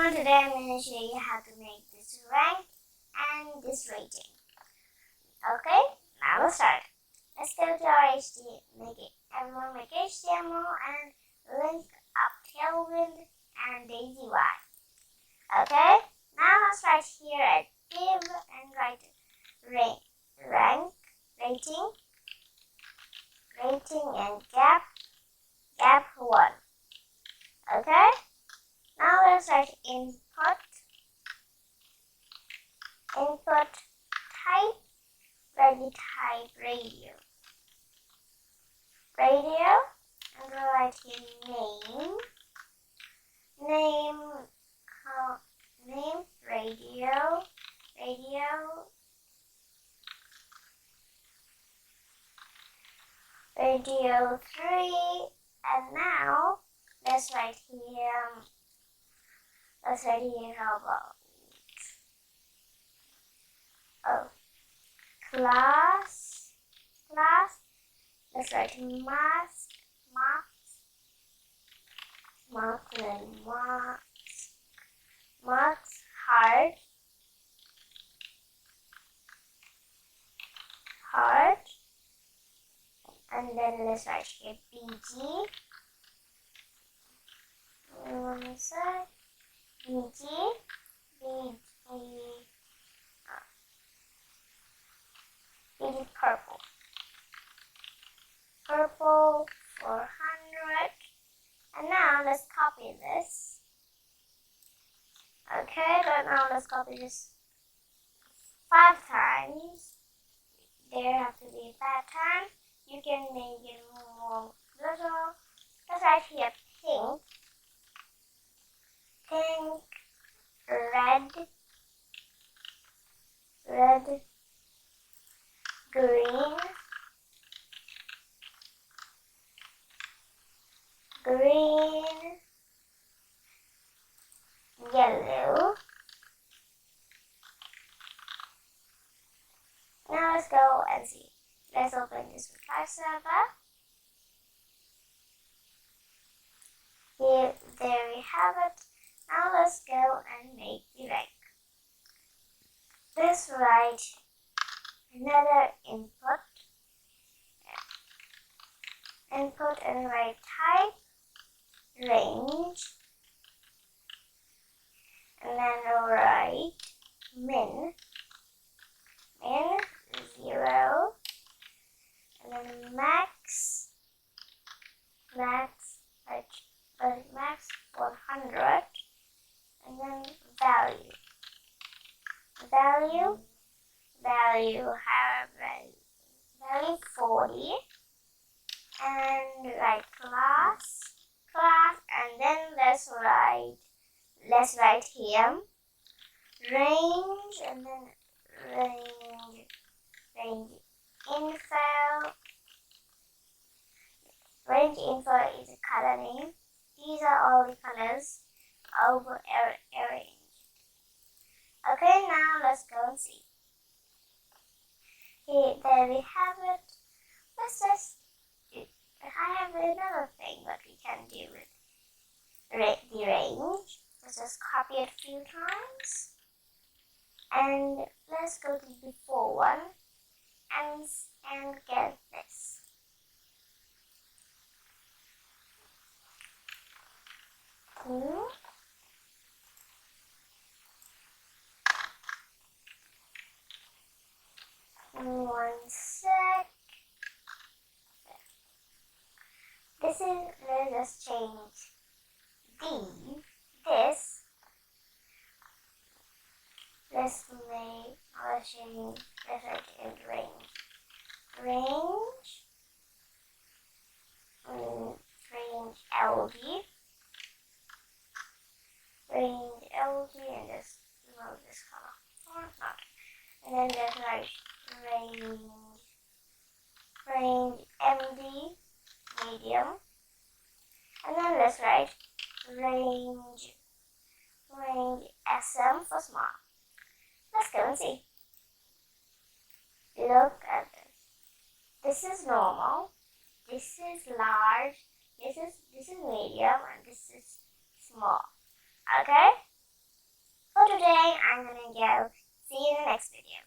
everyone, today I'm going to show you how to make this rank and this rating. Okay, now let's start. Let's go to our everyone make HTML and link up tailwind and daisy y. Okay, now let's write here a div and write rank, rating and gap 1. Okay, now let's write input type, ready type radio, and we'll write here name radio 3, and now let's write here how about class, let's write marks hard, and then let's write here BG. One sec. BG purple 400, and now let's copy this. Okay, but now let's copy this 5 times. There have to be 5 times. You can make it more little. Let's write here pink, red, green, yellow. Now let's go and see. Let's open this reply server. There we have it. Now let's go and make the rank. Let's write another input and write type range, and then we'll write min 0, and then max 100, and then value 40, and write class, and then let's write here range, and then range info is a color name. These are all the colors of a range. Okay, now let's go and see. Here, there we have it. I have another thing that we can do with the range. Let's just copy it a few times. And let's go to the before one and get this. One sec. Let's just change this. Let's change LD, and just remove this color, or not. And then just write range MD medium, and then let's write range SM for small. Let's go and see. Look at this. This is normal. This is large. This is medium, and this is small. Okay? For today, I'm gonna go. See you in the next video.